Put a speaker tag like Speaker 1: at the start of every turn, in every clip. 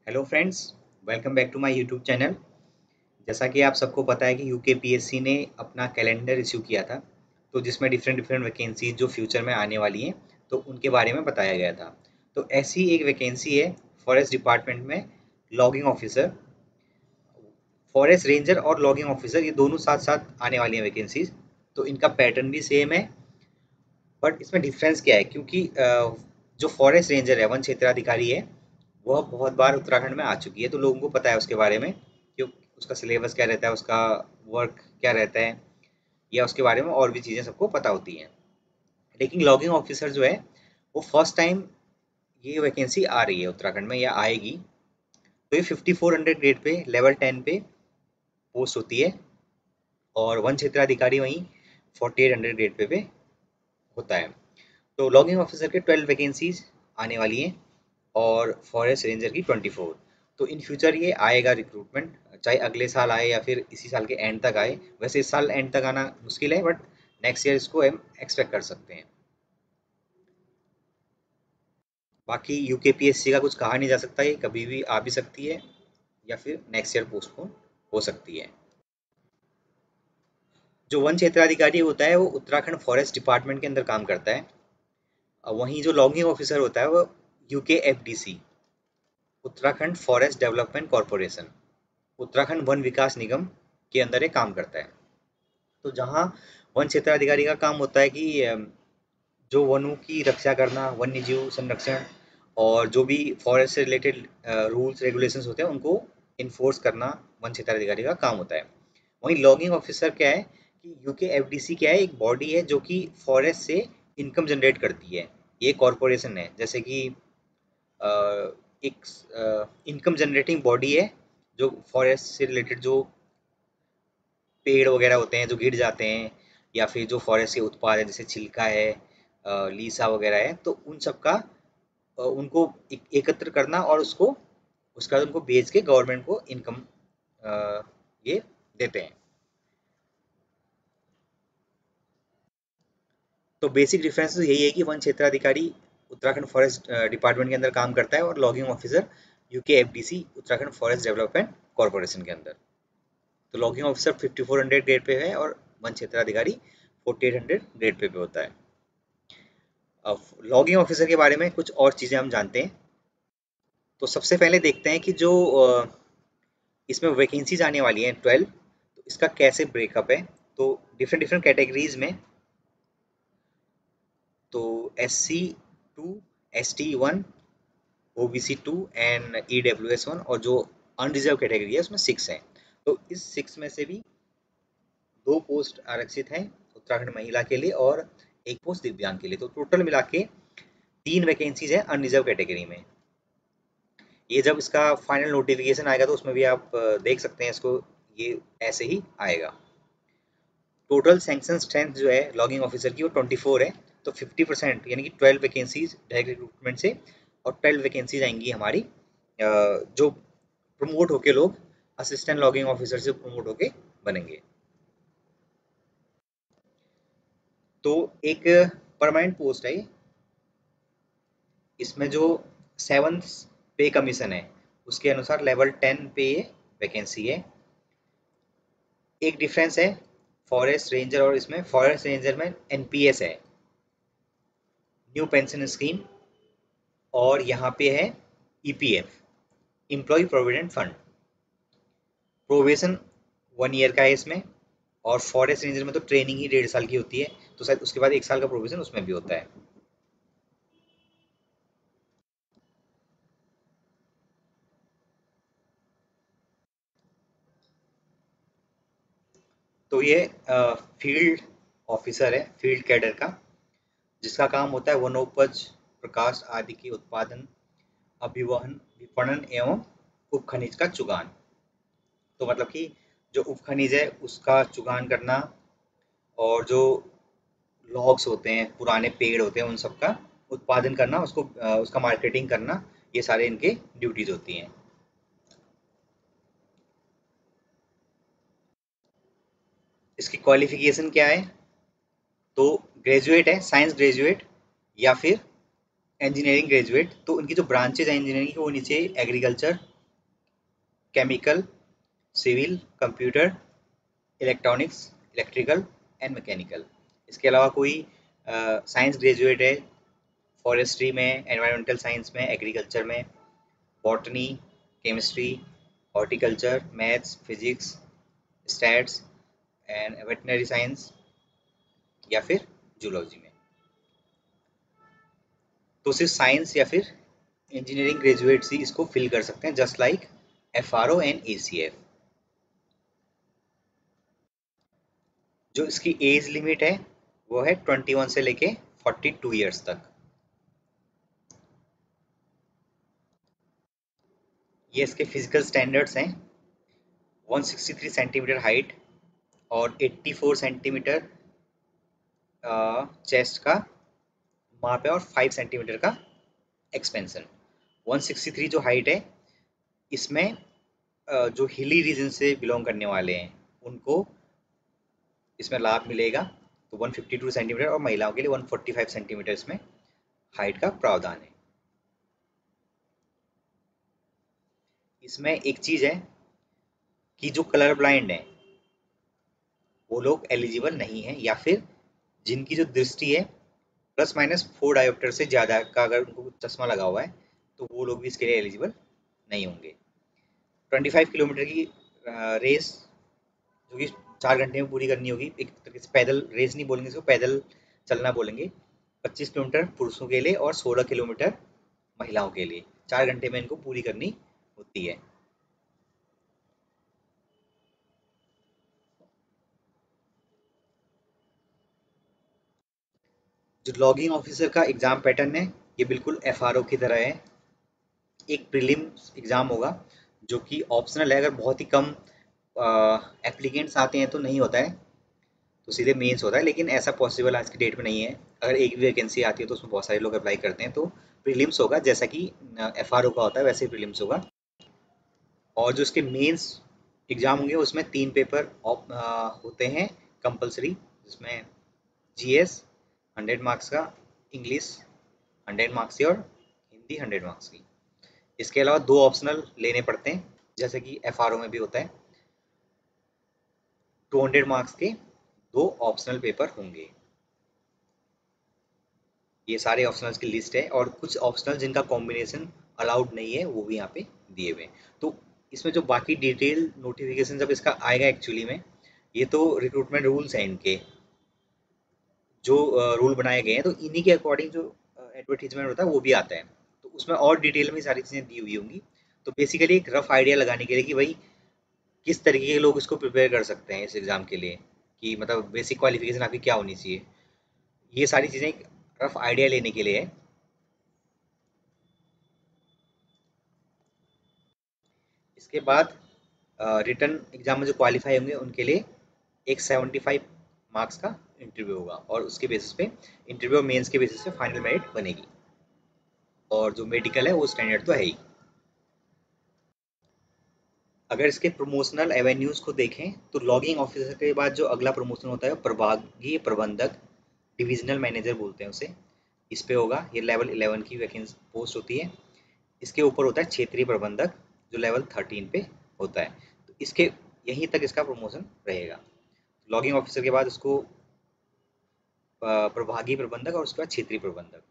Speaker 1: Hello friends, welcome back to my YouTube channel. जैसा कि आप सबको पता है कि यूके पीएससी ने अपना कैलेंडर इश्यू किया था, तो जिसमें डिफरेंट डिफरेंट वैकेंसीज जो फ्यूचर में आने वाली हैं तो उनके बारे में बताया गया था। तो ऐसी एक वैकेंसी है फॉरेस्ट डिपार्टमेंट में, लॉगिंग ऑफिसर। फॉरेस्ट रेंजर और लॉगिंग ऑफिसर ये दोनों साथ साथ आने वाली हैं वैकेंसीज। तो इनका पैटर्न भी सेम है, बट इसमें डिफरेंस क्या है, क्योंकि जो फॉरेस्ट रेंजर है, वन क्षेत्राधिकारी है, वह बहुत बार उत्तराखंड में आ चुकी है, तो लोगों को पता है उसके बारे में कि उसका सिलेबस क्या रहता है, उसका वर्क क्या रहता है, या उसके बारे में और भी चीज़ें सबको पता होती हैं। लेकिन लॉगिंग ऑफिसर जो है वो फर्स्ट टाइम ये वैकेंसी आ रही है उत्तराखंड में या आएगी। तो ये 5400 ग्रेड पे लेवल 10 पे पोस्ट होती है, और वन क्षेत्राधिकारी वहीं 4800 ग्रेड पे होता है। तो लॉगिंग ऑफिसर के 12 वैकेंसीज आने वाली हैं और फॉरेस्ट रेंजर की 24। तो इन फ्यूचर ये आएगा रिक्रूटमेंट, चाहे अगले साल आए या फिर इसी साल के एंड तक आए। वैसे इस साल एंड तक आना मुश्किल है, बट नेक्स्ट ईयर इसको हम एक्सपेक्ट कर सकते हैं। बाकी यूकेपीएससी का कुछ कहा नहीं जा सकता, ये कभी भी आ भी सकती है या फिर नेक्स्ट ईयर पोस्टपोन हो सकती है। जो वन क्षेत्राधिकारी होता है वो उत्तराखंड फॉरेस्ट डिपार्टमेंट के अंदर काम करता है। वहीं जो लॉगिंग ऑफिसर होता है वो UKFDC, Uttarakhand forest development corporation, Uttarakhand वन विकास निगम के अंदर ये काम करता है। तो जहाँ वन क्षेत्राधिकारी का काम होता है कि जो वनों की रक्षा करना, वन्य जीव संरक्षण और जो भी फॉरेस्ट से रिलेटेड रूल्स रेगुलेशंस होते हैं उनको इन्फोर्स करना वन क्षेत्राधिकारी का काम होता है। वहीं लॉगिंग ऑफिसर क्या है कि यूकेएफडीसी क्या है, एक बॉडी है जो कि फॉरेस्ट से इनकम जनरेट करती है। ये कॉरपोरेशन है, जैसे कि एक इनकम जनरेटिंग बॉडी है जो फॉरेस्ट से रिलेटेड जो पेड़ वगैरह होते हैं जो गिर जाते हैं, या फिर जो फॉरेस्ट के उत्पाद है जैसे छिलका है, लीसा वगैरह है, तो उन सब का उनको एकत्र करना और उसको उसका उनको बेच के गवर्नमेंट को इनकम ये देते हैं। तो बेसिक डिफरेंस तो यही है कि वन क्षेत्राधिकारी उत्तराखंड फॉरेस्ट डिपार्टमेंट के अंदर काम करता है और logging officer UKFDC Uttarakhand forest development corporation के अंदर। तो लॉगिंग ऑफिसर 5400 ग्रेड पे है और वन क्षेत्राधिकारी 4800 ग्रेड पे होता है। अब लॉगिंग ऑफिसर के बारे में कुछ और चीज़ें हम जानते हैं। तो सबसे पहले देखते हैं कि जो इसमें वैकेंसीज आने वाली हैं 12, तो इसका कैसे ब्रेकअप है। तो डिफरेंट डिफरेंट कैटेगरीज में, तो SC2, ST1, OBC2 and EWS1, और जो अनरिजर्व कैटेगरी है उसमें 6 है। तो इस 6 में से भी 2 पोस्ट आरक्षित हैं उत्तराखंड महिला के लिए और 1 पोस्ट दिव्यांग के लिए। तो टोटल मिला के 3 वैकेंसीज है अनरिजर्व कैटेगरी में। ये जब इसका फाइनल नोटिफिकेशन आएगा तो उसमें भी आप देख सकते हैं इसको, ये ऐसे ही आएगा। टोटल सैंक्शन स्ट्रेंथ जो है लॉगिंग ऑफिसर की वो 24 है। तो 50% यानी कि 12 वैकेंसीज डायरेक्ट रिक्रूटमेंट से, और 12 वैकेंसीज आएंगी हमारी जो प्रमोट होके लोग असिस्टेंट लॉगिंग ऑफिसर से प्रमोट होके बनेंगे। तो एक परमानेंट पोस्ट है, इसमें जो 7th पे कमीशन है उसके अनुसार लेवल 10 पे ये वैकेंसी है। एक डिफरेंस है फॉरेस्ट रेंजर और इसमें, फॉरेस्ट रेंजर में एनपीएस है, न्यू पेंशन स्कीम, और यहाँ पे है EPF, employ provident fund. Probation 1 year का है इसमें, और फॉरेस्ट रेंजर में तो ट्रेनिंग ही 1.5 साल की होती है, तो शायद उसके बाद 1 साल का प्रोबेशन उसमें भी होता है। तो ये फील्ड ऑफिसर है, फील्ड कैडर का, जिसका काम होता है वनोपज, प्रकाश आदि के उत्पादन, अभिवहन, विपणन एवं उपखनिज का चुगान। तो मतलब कि जो उपखनिज है उसका चुगान करना, और जो लॉग्स होते हैं, पुराने पेड़ होते हैं, उन सब का उत्पादन करना, उसको उसका मार्केटिंग करना, ये सारे इनके ड्यूटीज होती हैं। इसकी क्वालिफिकेशन क्या है, तो ग्रेजुएट है, साइंस ग्रेजुएट या फिर इंजीनियरिंग ग्रेजुएट। तो उनकी जो ब्रांचेज हैं इंजीनियरिंग की वो नीचे agriculture, chemical, civil, computer, electronics, electrical and mechanical. इसके अलावा कोई साइंस ग्रेजुएट है फॉरेस्ट्री में, एनवायरमेंटल साइंस में, एग्रीकल्चर में, botany, chemistry, horticulture, maths, physics, stats and veterinary science, या फिर जूलॉजी में। तो सिर्फ साइंस या फिर इंजीनियरिंग ग्रेजुएट्स ही इसको फिल कर सकते हैं, just like FRO and ACF। जो इसकी एज लिमिट है वो है 21 से लेके 42 ईयर्स तक। ये इसके फिजिकल स्टैंडर्ड्स हैं 163 सेंटीमीटर हाइट और 84 सेंटीमीटर चेस्ट का माप है और 5 सेंटीमीटर का एक्सपेंशन। 163 जो हाइट है, इसमें जो हिली रीजन से बिलोंग करने वाले हैं उनको इसमें लाभ मिलेगा। तो 152 सेंटीमीटर और महिलाओं के लिए 145 सेंटीमीटर इसमें हाइट का प्रावधान है। इसमें एक चीज है कि जो कलर ब्लाइंड है वो लोग एलिजिबल नहीं है, या फिर जिनकी जो दृष्टि है +- 4 डायोप्टर से ज़्यादा का अगर उनको चश्मा लगा हुआ है तो वो लोग भी इसके लिए एलिजिबल नहीं होंगे। 25 किलोमीटर की रेस जो कि 4 घंटे में पूरी करनी होगी, एक तरीके से पैदल रेस नहीं बोलेंगे इसको, पैदल चलना बोलेंगे। 25 किलोमीटर पुरुषों के लिए और 16 किलोमीटर महिलाओं के लिए 4 घंटे में इनको पूरी करनी होती है। जो लॉगिंग ऑफिसर का एग्ज़ाम पैटर्न है ये बिल्कुल FRO की तरह है। एक प्रीलिम्स एग्ज़ाम होगा जो कि ऑप्शनल है, अगर बहुत ही कम एप्लीकेंट्स आते हैं तो नहीं होता है, तो सीधे मेंस होता है, लेकिन ऐसा पॉसिबल आज की डेट में नहीं है। अगर एक भी वैकेंसी आती है तो उसमें बहुत सारे लोग अप्लाई करते हैं, तो प्रीलिम्स होगा जैसा कि FRO का होता है वैसे ही प्रीलिम्स होगा। और जो इसके मेंस एग्ज़ाम होंगे उसमें 3 पेपर होते हैं कंपलसरी, जिसमें GS 100 मार्क्स का, इंग्लिश 100 मार्क्स की और हिंदी 100 मार्क्स की। इसके अलावा 2 ऑप्शनल लेने पड़ते हैं जैसे कि FRO में भी होता है। 200 मार्क्स के 2 ऑप्शनल पेपर होंगे। ये सारे ऑप्शनल्स की लिस्ट है और कुछ ऑप्शनल जिनका कॉम्बिनेशन अलाउड नहीं है वो भी यहाँ पे दिए हुए हैं। तो इसमें जो बाकी डिटेल नोटिफिकेशन जब इसका आएगा एक्चुअली में, ये तो रिक्रूटमेंट रूल्स हैं इनके जो रूल बनाए गए हैं, तो इन्हीं के अकॉर्डिंग जो एडवर्टीजमेंट होता है वो भी आता है, तो उसमें और डिटेल में सारी चीज़ें दी हुई होंगी। तो बेसिकली एक रफ आइडिया लगाने के लिए कि भाई किस तरीके के लोग इसको प्रिपेयर कर सकते हैं इस एग्ज़ाम के लिए, कि मतलब बेसिक क्वालिफिकेशन आपकी क्या होनी चाहिए, ये सारी चीज़ें एक रफ आइडिया लेने के लिए है। इसके बाद रिटर्न एग्जाम में जो क्वालिफाई होंगे उनके लिए एक 75 मार्क्स का इंटरव्यू होगा और उसके बेसिस पे इंटरव्यू और मेंस के बेसिस पे फाइनल मेरिट बनेगी। और जो मेडिकल है वो स्टैंडर्ड तो है ही। अगर इसके प्रमोशनल एवेन्यूज़ को देखें तो लॉगिंग ऑफिसर के बाद जो अगला प्रमोशन होता है वो प्रभागीय प्रबंधक, डिविजनल मैनेजर बोलते हैं उसे, इस पे होगा। ये लेवल 11 की वैकेंसी पोस्ट होती है। इसके ऊपर होता है क्षेत्रीय प्रबंधक जो लेवल 13 पे होता है। तो इसके यहीं तक इसका प्रमोशन रहेगा। लॉगिंग ऑफिसर के बाद उसको प्रभागीय प्रबंधक और उसके बाद क्षेत्रीय प्रबंधक।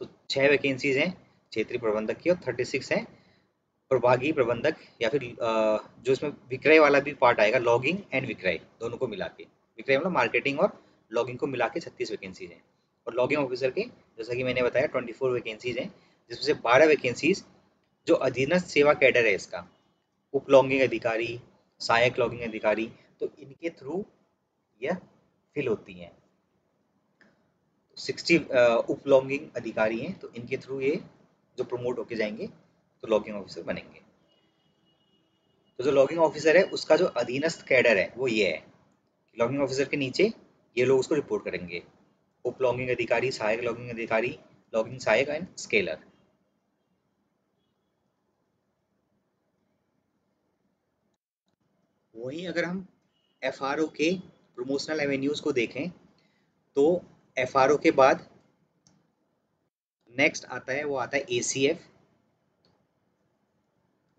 Speaker 1: तो 6 वैकेंसीज हैं क्षेत्रीय प्रबंधक की और 36 हैं प्रभागीय प्रबंधक, या फिर जो इसमें विक्रय वाला भी पार्ट आएगा, लॉगिंग एंड विक्रय दोनों को मिला के, विक्रय मतलब मार्केटिंग और लॉगिंग को मिला के 36 वैकेंसीज हैं। और लॉगिंग ऑफिसर के जैसा कि मैंने बताया 24 वैकेंसीज हैं, जिसमें से 12 वैकेंसीज जो अधीनस्थ सेवा कैडर है इसका, उप लॉगिंग अधिकारी, सहायक लॉगिंग अधिकारी, तो इनके थ्रू यह फिल होती हैं। 60 उप लॉगिंग अधिकारी हैं, तो इनके थ्रू ये जो प्रमोट होके जाएंगे तो लॉगिंग ऑफिसर बनेंगे। तो जो लॉगिंग ऑफिसर है उसका जो अधीनस्थ कैडर है वो ये है कि लॉगिंग ऑफिसर के नीचे ये लोग उसको रिपोर्ट करेंगे, उप लॉगिंग अधिकारी, सहायक लॉगिंग अधिकारी, लॉगिंग सहायक एंड स्केलर। वहीं अगर हम FRO के प्रमोशनल एवेन्यूज को देखें तो FRO के बाद नेक्स्ट आता है वो आता है ACF,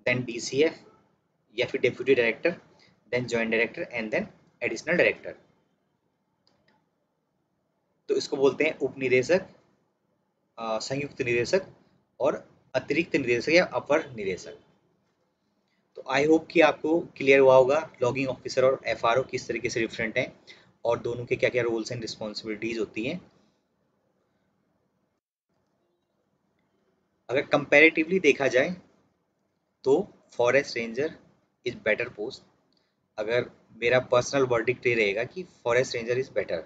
Speaker 1: देन DCF या फिर deputy director, then joint director and then additional director. तो इसको बोलते हैं उप निदेशक, संयुक्त निदेशक और अतिरिक्त निदेशक या अपर निदेशक। तो आई होप कि आपको क्लियर हुआ होगा लॉगिंग ऑफिसर और एफआरओ किस तरीके से डिफरेंट हैं और दोनों के क्या क्या रोल्स एंड रिस्पॉन्सिबिलिटीज होती हैं। अगर कंपैरेटिवली देखा जाए तो forest ranger is better post. अगर मेरा पर्सनल वर्डिक्ट ये रहेगा कि फॉरेस्ट रेंजर इज बेटर,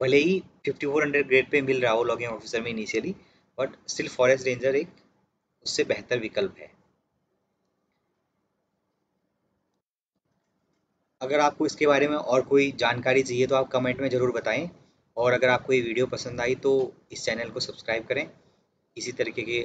Speaker 1: भले ही 5400 ग्रेड पे मिल रहा हो लॉगिंग ऑफिसर में initially, but still forest ranger एक उससे बेहतर विकल्प है। अगर आपको इसके बारे में और कोई जानकारी चाहिए तो आप कमेंट में ज़रूर बताएं, और अगर आपको ये वीडियो पसंद आई तो इस चैनल को सब्सक्राइब करें इसी तरीके के